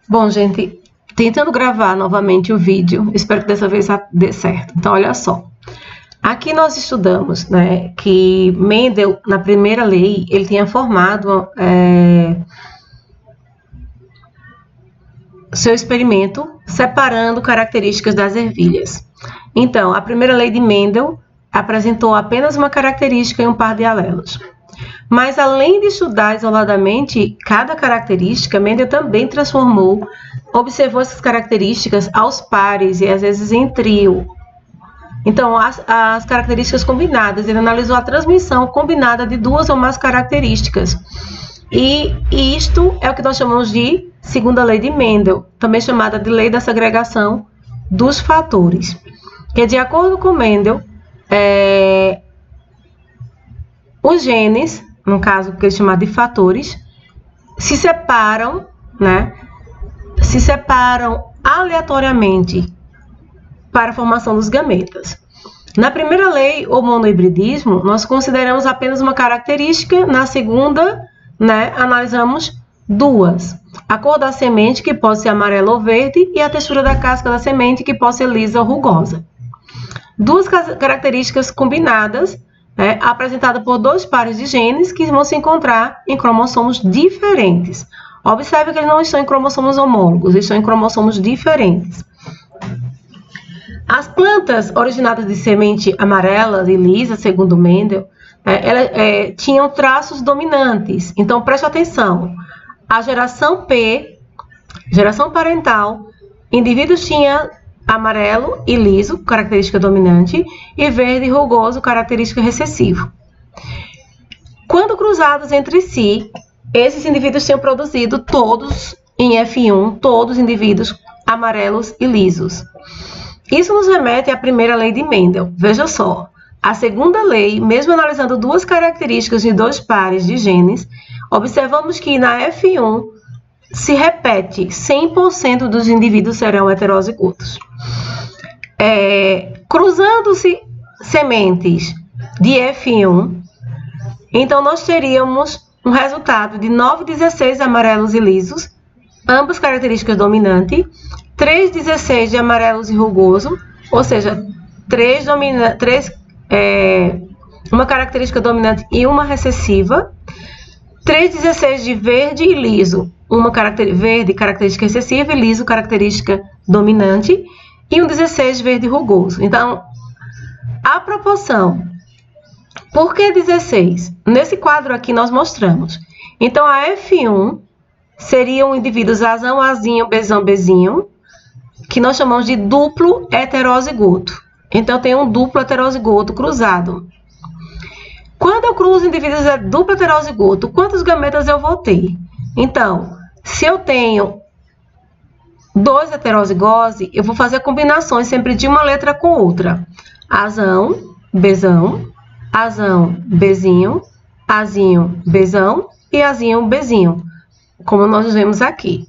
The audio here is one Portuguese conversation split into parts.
Bom, gente, tentando gravar novamente o vídeo, espero que dessa vez dê certo. Então, olha só. Aqui nós estudamos, né, que Mendel, na primeira lei, ele tinha formado seu experimento separando características das ervilhas. Então, a primeira lei de Mendel apresentou apenas uma característica e um par de alelos. Mas, além de estudar isoladamente cada característica, Mendel também observou essas características aos pares e às vezes em trio. Então, as características combinadas, ele analisou a transmissão combinada de duas ou mais características. E isto é o que nós chamamos de segunda lei de Mendel, também chamada de lei da segregação dos fatores. Que, de acordo com Mendel, os genes, no caso que ele chama de fatores, se separam, né? Se separam aleatoriamente para a formação dos gametas. Na primeira lei, o monohibridismo, nós consideramos apenas uma característica. Na segunda, né, analisamos duas. A cor da semente, que pode ser amarela ou verde, e a textura da casca da semente, que pode ser lisa ou rugosa. Duas características combinadas, né, apresentadas por dois pares de genes que vão se encontrar em cromossomos diferentes. Observe que eles não estão em cromossomos homólogos, eles estão em cromossomos diferentes. As plantas originadas de semente amarela e lisa, segundo Mendel, tinham traços dominantes. Então, preste atenção. A geração P, geração parental, indivíduos tinham amarelo e liso, característica dominante, e verde e rugoso, característica recessiva. Quando cruzados entre si, esses indivíduos tinham produzido todos, em F1, todos indivíduos amarelos e lisos. Isso nos remete à primeira lei de Mendel. Veja só, a segunda lei, mesmo analisando duas características de dois pares de genes, observamos que na F1 se repete 100% dos indivíduos serão heterozigotos. Cruzando-se sementes de F1, então nós teríamos um resultado de 9,16 amarelos e lisos, ambas características dominantes, 3,16 de amarelos e rugoso, ou seja, uma característica dominante e uma recessiva, 3,16 de verde e liso, verde característica recessiva e liso característica dominante, e um 16 verde e rugoso. Então, a proporção, por que 16? Nesse quadro aqui nós mostramos. Então, a F1 seriam indivíduos Azão, Azinho, Bezão, Bezinho, que nós chamamos de duplo heterozigoto. Então, tem um duplo heterozigoto cruzado. Quando eu cruzo indivíduos duplo heterozigoto, quantos gametas eu vou ter? Então, se eu tenho dois heterozigose, eu vou fazer combinações sempre de uma letra com outra. Azão, Bezão, Azão, Bezinho, Azinho, Bezão e Azinho, Bezinho, como nós vemos aqui.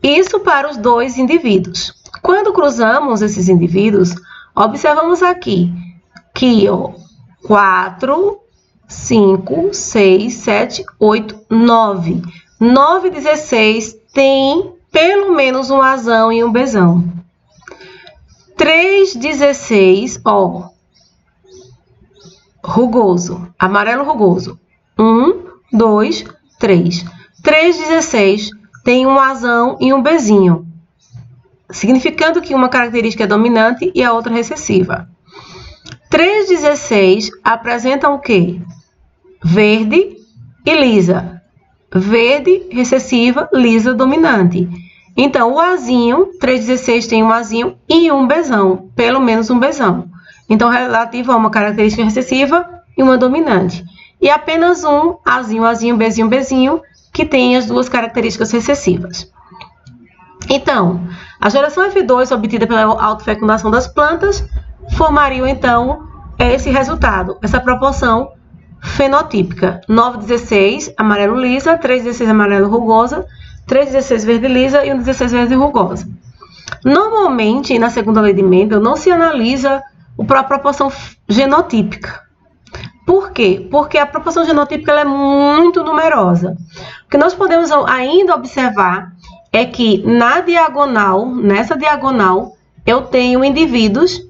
Isso para os dois indivíduos. Quando cruzamos esses indivíduos, observamos aqui que 4, 5, 6, 7, 8, 9. 9, 16 tem pelo menos um azão e um bezão. 3, 16, rugoso, amarelo rugoso. 1, 2, 3. 3, 16 tem um azão e um bezinho, significando que uma característica é dominante e a outra recessiva. 3,16 apresentam o quê? Verde e lisa. Verde, recessiva, lisa, dominante. Então, o azinho, 3,16 tem um azinho e um bezão, pelo menos um bezão. Então, relativo a uma característica recessiva e uma dominante. E apenas um azinho, azinho, bezinho, bezinho, que tem as duas características recessivas. Então, a geração F2 obtida pela autofecundação das plantas formaria, então, esse resultado, essa proporção fenotípica. 9,16 amarelo lisa, 3,16 amarelo rugosa, 3,16 verde lisa e 1,16 verde rugosa. Normalmente, na segunda lei de Mendel, não se analisa a proporção genotípica. Por quê? Porque a proporção genotípica ela é muito numerosa. O que nós podemos ainda observar é que nessa diagonal, eu tenho indivíduos,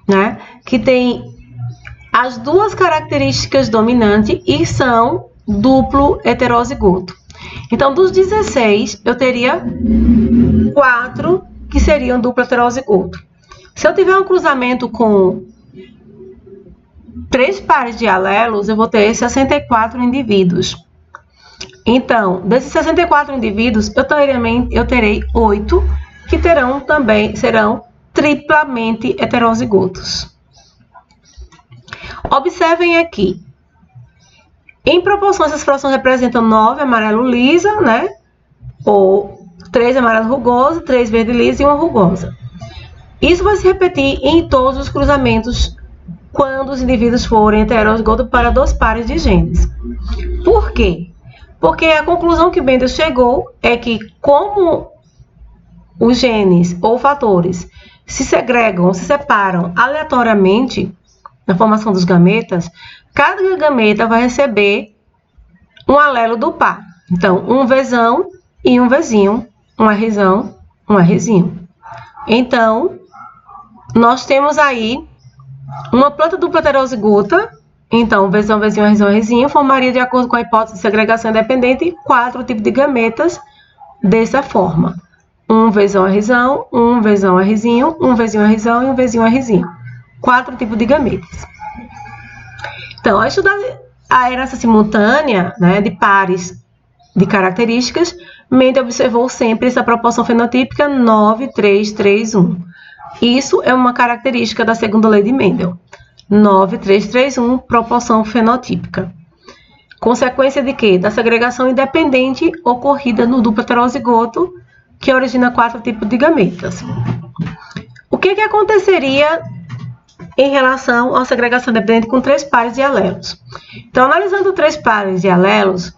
né, que têm as duas características dominantes e são duplo heterozigoto. Então, dos 16, eu teria 4 que seriam duplo heterozigoto. Se eu tiver um cruzamento com 3 pares de alelos, eu vou ter 64 indivíduos. Então, desses 64 indivíduos, eu terei 8 que serão triplamente heterozigotos. Observem aqui. Em proporção, essas frações representam 9 amarelo lisa, né? Ou 3 amarelo rugoso, 3 verde lisa e 1 rugosa. Isso vai se repetir em todos os cruzamentos quando os indivíduos forem heterozigotos para 2 pares de genes. Por quê? Porque a conclusão que Mendel chegou é que como os genes ou fatores se segregam, se separam aleatoriamente na formação dos gametas, cada gameta vai receber um alelo do par. Então, um Vzão e um Vzinho, um Rzão, um Rzinho. Então, nós temos aí uma planta dupla heterozigota. Então, Vzão, Vzinho, Rzão, Rzinho formaria, de acordo com a hipótese de segregação independente, 4 tipos de gametas dessa forma. Um Vzão, Rzão, um Vzão, Rzinho, um Vzinho, Rzão e um Vzinho, Rzinho. 4 tipos de gametas. Então, ao estudar a herança simultânea, né, de pares de características, Mendel observou sempre essa proporção fenotípica 9:3:3:1. Isso é uma característica da segunda lei de Mendel. 9:3:3:1, proporção fenotípica. Consequência de quê? Da segregação independente ocorrida no duplo heterozigoto, que origina 4 tipos de gametas. O que aconteceria em relação à segregação independente com 3 pares de alelos? Então, analisando 3 pares de alelos,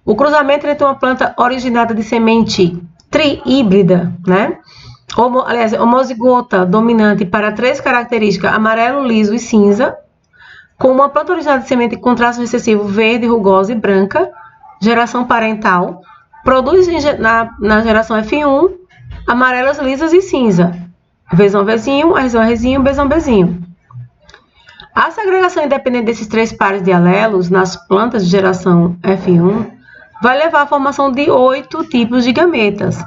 o cruzamento entre uma planta originada de semente triíbrida, né? Homozigota dominante para 3 características, amarelo, liso e cinza, com uma planta originada de semente com traço recessivo verde, rugosa e branca, geração parental, produz na geração F1 amarelas, lisas e cinza, Vzão, Vzinho, Rzão, Rzinho, Bzão, Bzinho. A segregação independente desses 3 pares de alelos nas plantas de geração F1 vai levar à formação de 8 tipos de gametas.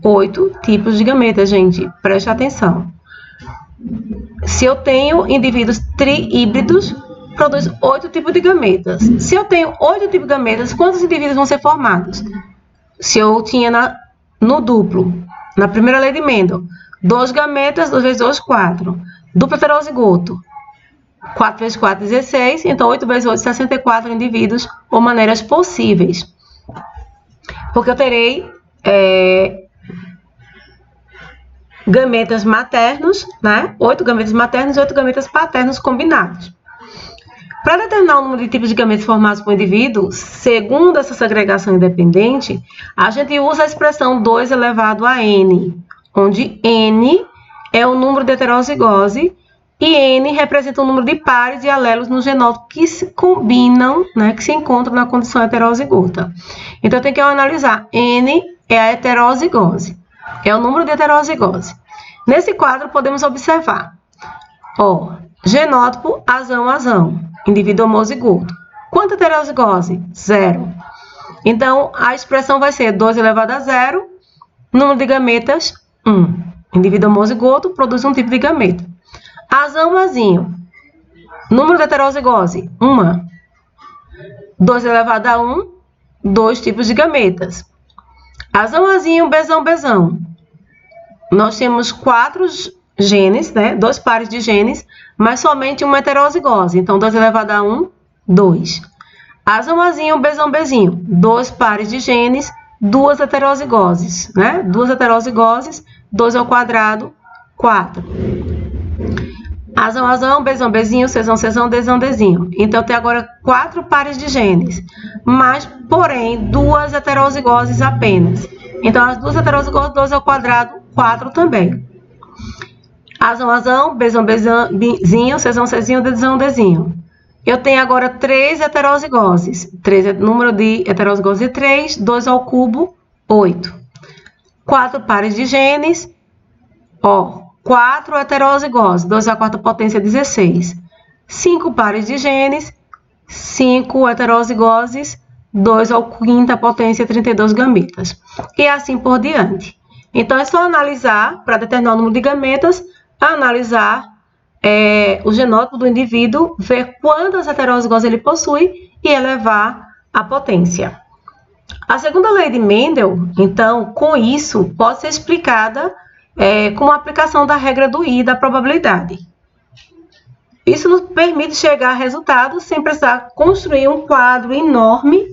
8 tipos de gametas, gente, preste atenção. Se eu tenho indivíduos triíbridos, produz 8 tipos de gametas. Se eu tenho 8 tipos de gametas, quantos indivíduos vão ser formados? Se eu tinha no duplo, na primeira lei de Mendel, 2 gametas, 2 vezes 2, 4. Duplo heterozigoto, 4 vezes 4, 16. Então, 8 vezes 8, 64 indivíduos ou maneiras possíveis. Porque eu terei gametas maternos, né? 8 gametas maternos e 8 gametas paternos combinados. Para determinar o número de tipos de gametas formados por um indivíduo, segundo essa segregação independente, a gente usa a expressão 2 elevado a n, onde n é o número de heterozigose e n representa o número de pares de alelos no genótipo que se combinam, né, que se encontram na condição heterozigota. Então, eu tenho que analisar. N é a heterozigose, é o número de heterozigose. Nesse quadro, podemos observar, genótipo azão, indivíduo homozigoto. Quanta heterozigose? 0. Então, a expressão vai ser 2 elevado a 0, número de gametas, 1. Indivíduo homozigoto produz um tipo de gameta. Azinho. Número de heterozigose, 1. 2 elevado a 1, 2 tipos de gametas. Azinho, Bzão. Nós temos 4 genes, né? 2 pares de genes, mas somente uma heterozigose. Então, 2 elevado a 1, 2. Azinho, Bzinho. 2 pares de genes, 2 heterozigoses, né? 2 heterozigoses, 2 ao quadrado, 4. Azão, Bzinho, Czão, Dzinho. Então, tem agora 4 pares de genes, mas, porém, 2 heterozigoses apenas. Então, as 2 heterozigoses, 2 ao quadrado, 4 também. Azão, Bzinho, Czão, Dzinho. eu tenho agora 3 heterozigoses. Número de heterozigoses é 3, 2 ao cubo, 8. 4 pares de genes, 4 heterozigoses, 2 à quarta potência, 16. 5 pares de genes, 5 heterozigoses, 2 à quinta potência, 32 gametas. E assim por diante. Então, é só analisar, para determinar o número de gametas, analisar o genótipo do indivíduo, ver quantas heterozigoses ele possui e elevar a potência. A segunda lei de Mendel, então, com isso, pode ser explicada com a aplicação da regra do I da probabilidade. Isso nos permite chegar a resultados sem precisar construir um quadro enorme,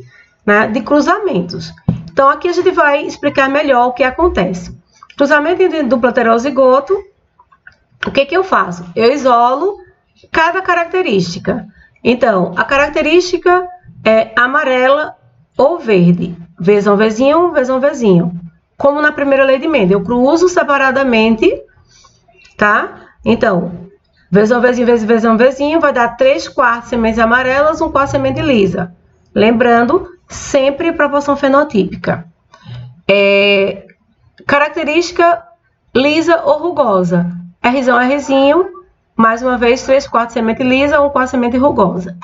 né, de cruzamentos. Então, aqui a gente vai explicar melhor o que acontece. Cruzamento entre duplo heterozigoto, o que eu faço? Eu isolo cada característica. Então, a característica é amarela ou verde. Vzão, Vzinho, Vzão, Vzinho. Como na primeira lei de Mendel, eu cruzo separadamente, tá? Então, Vzão, Vzinho, Vzão, Vzinho vai dar 3/4 sementes amarelas, 1/4 semente lisa. Lembrando, sempre proporção fenotípica. Característica lisa ou rugosa. Rzão, Rzinho, mais uma vez, 3/4 semente lisa, 1/4 semente rugosa.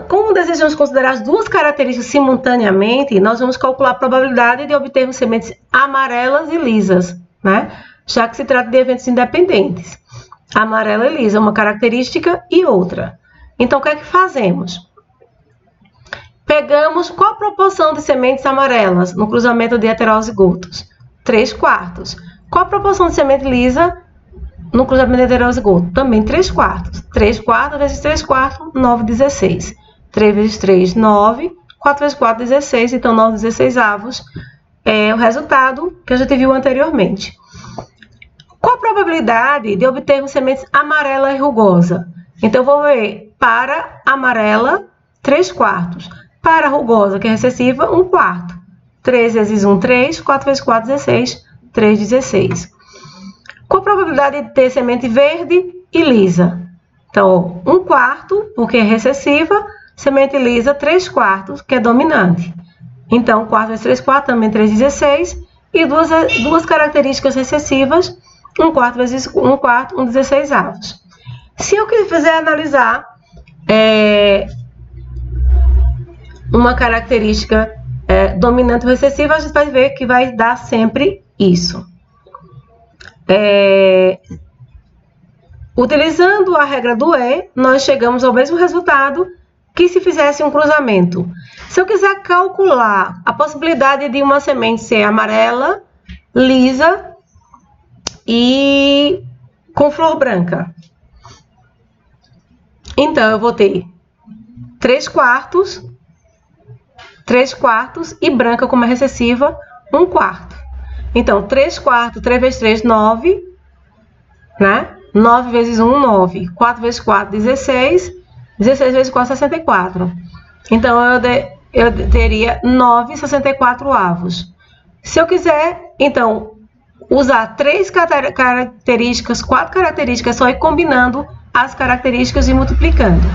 Como desejamos considerar as duas características simultaneamente, nós vamos calcular a probabilidade de obtermos sementes amarelas e lisas, né? Já que se trata de eventos independentes. Amarela e lisa, uma característica e outra. Então, o que é que fazemos? Pegamos qual a proporção de sementes amarelas no cruzamento de heterozigotos? 3/4. Qual a proporção de semente lisa no cruzamento de heterozigoto? Também 3/4. 3/4 vezes 3/4, 9, 16. 3 vezes 3, 9. 4 vezes 4, 16. Então, 9 16avos é o resultado que a gente viu anteriormente. Qual a probabilidade de obtermos sementes amarela e rugosa? Então, eu vou ver para amarela, 3/4. Para rugosa, que é recessiva, 1/4. 3 vezes 1, 3. 4 vezes 4, 16. 3, 16. Qual a probabilidade de ter semente verde e lisa? Então, 1/4, porque é recessiva, semente lisa, 3/4, que é dominante. Então, 4 vezes 3/4, também 3, 16. E duas características recessivas, 1/4 vezes 1/4, 1 16avos. Se eu quiser analisar uma característica dominante ou recessiva, a gente vai ver que vai dar sempre isso. Utilizando a regra do E, nós chegamos ao mesmo resultado que se fizesse um cruzamento. Se eu quiser calcular a possibilidade de uma semente ser amarela, lisa e com flor branca, então eu vou ter 3/4 e branca como é recessiva, 1/4. Então, 3/4, 3 vezes 3, 9, né? 9 vezes 1, 9. 4 vezes 4, 16. 16 vezes 4, 64. Então, eu teria 9 64avos. Se eu quiser, então, usar 3 características, 4 características, só ir combinando as características e multiplicando.